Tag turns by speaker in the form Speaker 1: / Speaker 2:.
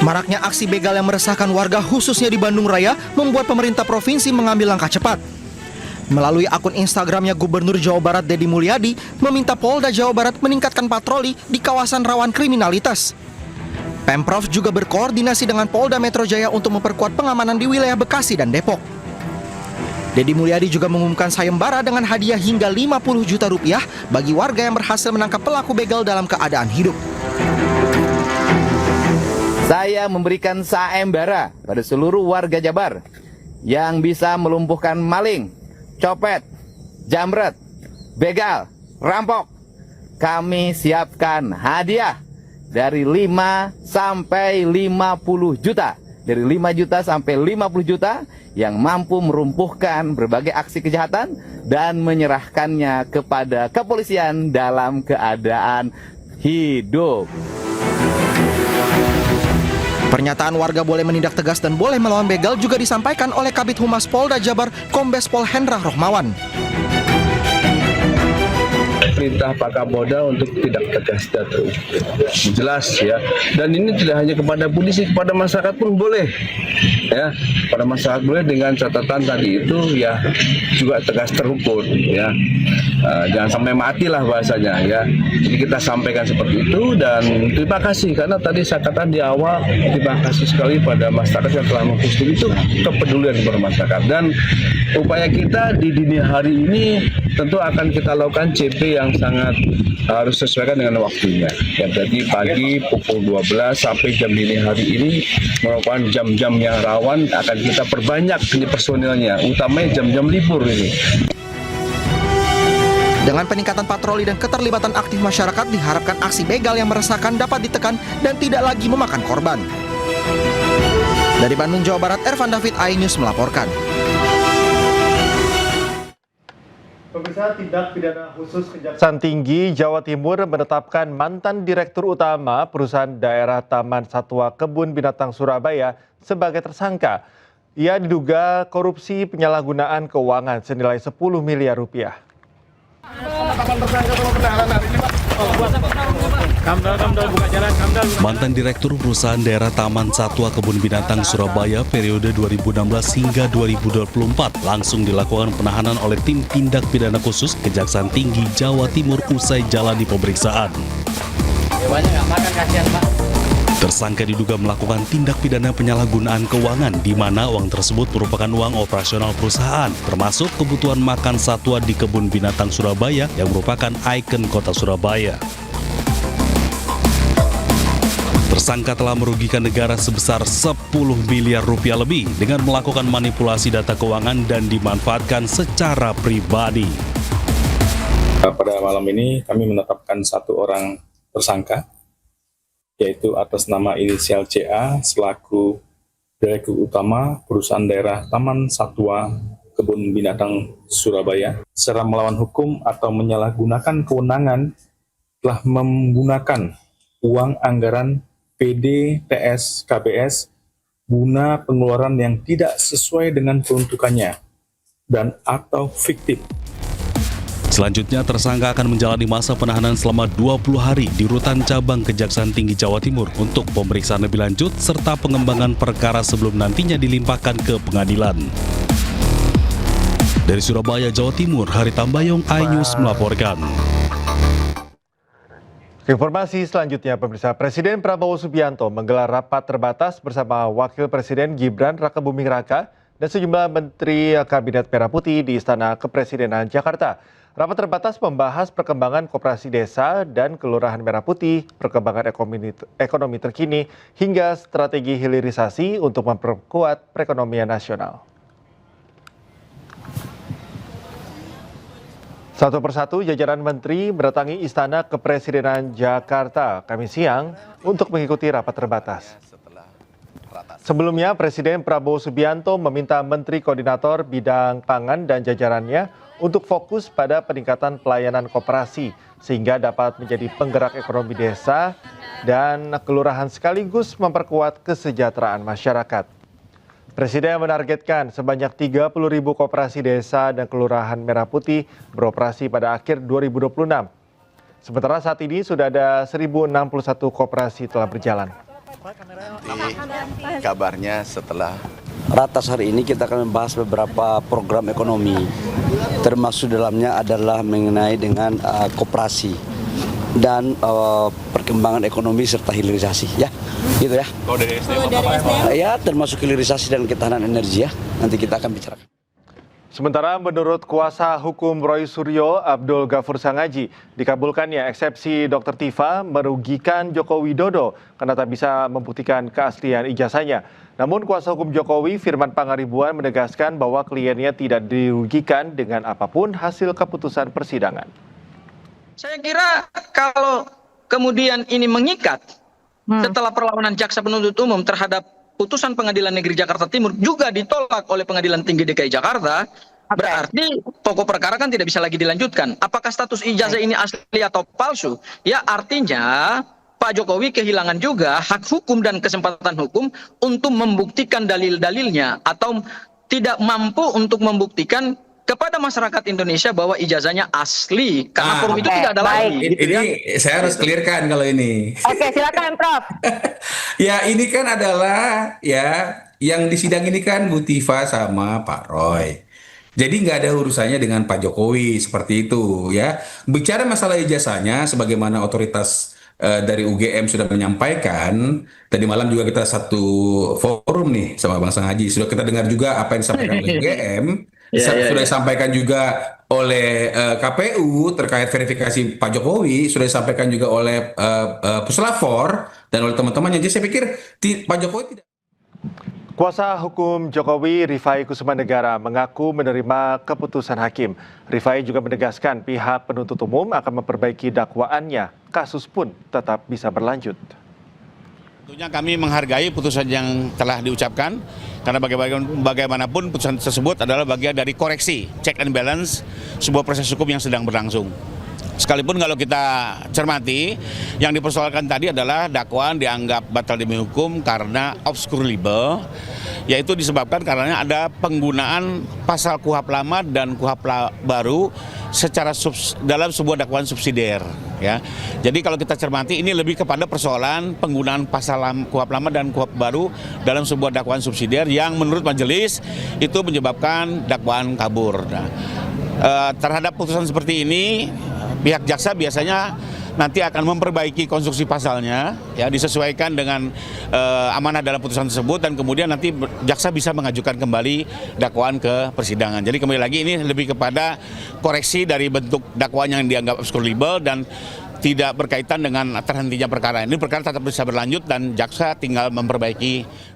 Speaker 1: Maraknya aksi begal yang meresahkan warga khususnya di Bandung Raya membuat pemerintah provinsi mengambil langkah cepat. Melalui akun Instagramnya, Gubernur Jawa Barat Deddy Mulyadi meminta Polda Jawa Barat meningkatkan patroli di kawasan rawan kriminalitas. Pemprov juga berkoordinasi dengan Polda Metro Jaya untuk memperkuat pengamanan di wilayah Bekasi dan Depok. Deddy Mulyadi juga mengumumkan sayembara dengan hadiah hingga 50 juta rupiah bagi warga yang berhasil menangkap pelaku begal dalam keadaan hidup.
Speaker 2: Saya memberikan sayembara pada seluruh warga Jabar yang bisa melumpuhkan maling, copet, jamret, begal, rampok. Kami siapkan hadiah dari 5 sampai 50 juta. Dari 5 juta sampai 50 juta yang mampu merumpuhkan berbagai aksi kejahatan dan menyerahkannya kepada kepolisian dalam keadaan hidup.
Speaker 1: Pernyataan warga boleh menindak tegas dan boleh melawan begal juga disampaikan oleh Kabid Humas Polda Jabar, Kombes Pol Hendra Rohmawan.
Speaker 3: Perintah Pak Kapolda untuk tidak tegas dan terukur. Jelas ya. Dan ini tidak hanya kepada polisi, kepada masyarakat pun boleh. Ya, pada masyarakat boleh dengan catatan tadi itu ya juga tegas terukur ya. Jangan sampai matilah bahasanya ya. Jadi kita sampaikan seperti itu dan terima kasih karena tadi saya katakan di awal terima kasih sekali pada masyarakat yang telah memposting itu kepedulian kepada masyarakat dan upaya kita di dini hari ini tentu akan kita lakukan CP yang sangat harus sesuaikan dengan waktunya. Ya, berarti pagi pukul 12 sampai jam dini hari ini merupakan jam-jam yang rawan akan kita perbanyak ini personilnya, utamanya jam-jam libur ini.
Speaker 1: Dengan peningkatan patroli dan keterlibatan aktif masyarakat, diharapkan aksi begal yang meresahkan dapat ditekan dan tidak lagi memakan korban. Dari Bandung, Jawa Barat, Ervan David, iNews melaporkan.
Speaker 4: Pemirsa, tindak pidana khusus Kejaksaan Tinggi Jawa Timur menetapkan mantan Direktur Utama Perusahaan Daerah Taman Satwa Kebun Binatang Surabaya sebagai tersangka. Ia diduga korupsi penyalahgunaan keuangan senilai 10 miliar rupiah.
Speaker 5: Mantan Direktur Perusahaan Daerah Taman Satwa Kebun Binatang Surabaya periode 2016 hingga 2024 langsung dilakukan penahanan oleh tim tindak pidana khusus Kejaksaan Tinggi Jawa Timur usai jalani pemeriksaan. Tersangka diduga melakukan tindak pidana penyalahgunaan keuangan di mana uang tersebut merupakan uang operasional perusahaan, termasuk kebutuhan makan satwa di Kebun Binatang Surabaya yang merupakan ikon kota Surabaya. Tersangka telah merugikan negara sebesar 10 miliar rupiah lebih dengan melakukan manipulasi data keuangan dan dimanfaatkan secara pribadi.
Speaker 6: Pada malam ini kami menetapkan satu orang tersangka, yaitu atas nama inisial CA selaku Direktur Utama Perusahaan Daerah Taman Satwa Kebun Binatang Surabaya, secara melawan hukum atau menyalahgunakan kewenangan telah menggunakan uang anggaran PD TS KBS guna pengeluaran yang tidak sesuai dengan peruntukannya dan atau fiktif.
Speaker 5: Selanjutnya, tersangka akan menjalani masa penahanan selama 20 hari di Rutan Cabang Kejaksaan Tinggi Jawa Timur untuk pemeriksaan lebih lanjut serta pengembangan perkara sebelum nantinya dilimpahkan ke pengadilan. Dari Surabaya, Jawa Timur, Hari Tambayong, iNews melaporkan.
Speaker 4: Informasi selanjutnya, pemirsa, Presiden Prabowo Subianto menggelar rapat terbatas bersama Wakil Presiden Gibran Rakebuming Raka dan sejumlah Menteri Kabinet Merah Putih di Istana Kepresidenan Jakarta. Rapat terbatas membahas perkembangan koperasi desa dan kelurahan Merah Putih, perkembangan ekonomi terkini, hingga strategi hilirisasi untuk memperkuat perekonomian nasional. Satu persatu jajaran menteri mendatangi Istana Kepresidenan Jakarta Kamis siang untuk mengikuti rapat terbatas. Sebelumnya, Presiden Prabowo Subianto meminta Menteri Koordinator Bidang Pangan dan jajarannya untuk fokus pada peningkatan pelayanan koperasi sehingga dapat menjadi penggerak ekonomi desa dan kelurahan sekaligus memperkuat kesejahteraan masyarakat. Presiden menargetkan sebanyak 30.000 koperasi desa dan kelurahan Merah Putih beroperasi pada akhir 2026. Sementara saat ini sudah ada 1.061 koperasi telah berjalan.
Speaker 7: Kabarnya setelah
Speaker 8: Ratas hari ini kita akan membahas beberapa program ekonomi, termasuk dalamnya adalah mengenai dengan koperasi dan perkembangan ekonomi serta hilirisasi, ya, gitu ya.
Speaker 7: kalau dari SDM
Speaker 8: Ya, termasuk hilirisasi dan ketahanan energi ya. Nanti kita akan bicarakan.
Speaker 4: Sementara menurut kuasa hukum Roy Suryo, Abdul Ghafur Sangaji, dikabulkannya eksepsi Dr. Tifa merugikan Joko Widodo karena tak bisa membuktikan keaslian ijazahnya. Namun kuasa hukum Jokowi, Firman Pangaribuan, menegaskan bahwa kliennya tidak dirugikan dengan apapun hasil keputusan persidangan.
Speaker 9: Saya kira kalau kemudian ini mengikat setelah perlawanan jaksa penuntut umum terhadap putusan Pengadilan Negeri Jakarta Timur juga ditolak oleh Pengadilan Tinggi DKI Jakarta, berarti pokok perkara kan tidak bisa lagi dilanjutkan. Apakah status ijazah ini asli atau palsu? Ya, artinya Pak Jokowi kehilangan juga hak hukum dan kesempatan hukum untuk membuktikan dalil-dalilnya atau tidak mampu untuk membuktikan kepada masyarakat Indonesia bahwa ijazahnya asli karena forum itu tidak ada lagi.
Speaker 10: Ini saya harus clearkan kalau ini.
Speaker 11: Oke, silakan Prof.
Speaker 10: Ya, ini kan adalah ya yang di sidang ini kan Bu Tifa sama Pak Roy. Jadi nggak ada urusannya dengan Pak Jokowi seperti itu ya. Bicara masalah ijazahnya, sebagaimana otoritas dari UGM sudah menyampaikan, tadi malam juga kita satu forum nih sama Bang Sangaji, sudah kita dengar juga apa yang disampaikan oleh UGM, sudah disampaikan juga oleh KPU terkait verifikasi Pak Jokowi, sudah disampaikan juga oleh Puslapor dan oleh teman-temannya. Jadi saya pikir Pak Jokowi tidak.
Speaker 4: Kuasa hukum Jokowi, Rifai Kussumanegara, mengaku menerima keputusan hakim. Rifai juga menegaskan pihak penuntut umum akan memperbaiki dakwaannya. Kasus pun tetap bisa berlanjut.
Speaker 7: tentunya kami menghargai putusan yang telah diucapkan karena bagaimanapun putusan tersebut adalah bagian dari koreksi, check and balance sebuah proses hukum yang sedang berlangsung. Sekalipun kalau kita cermati, yang dipersoalkan tadi adalah dakwaan dianggap batal demi hukum karena obscure libel, yaitu disebabkan karena ada penggunaan pasal KUHP lama dan KUHP baru secara dalam sebuah dakwaan subsidiar. Ya, jadi kalau kita cermati ini lebih kepada persoalan penggunaan pasal KUHP lama dan KUHP baru dalam sebuah dakwaan subsidiar yang menurut majelis itu menyebabkan dakwaan kabur. Nah, terhadap putusan seperti ini, pihak jaksa biasanya nanti akan memperbaiki konstruksi pasalnya, ya disesuaikan dengan amanah dalam putusan tersebut dan kemudian nanti jaksa bisa mengajukan kembali dakwaan ke persidangan. Jadi kembali lagi ini lebih kepada koreksi dari bentuk dakwaan yang dianggap obscure libel dan tidak berkaitan dengan terhentinya perkara. Ini perkara tetap bisa berlanjut dan jaksa tinggal memperbaiki.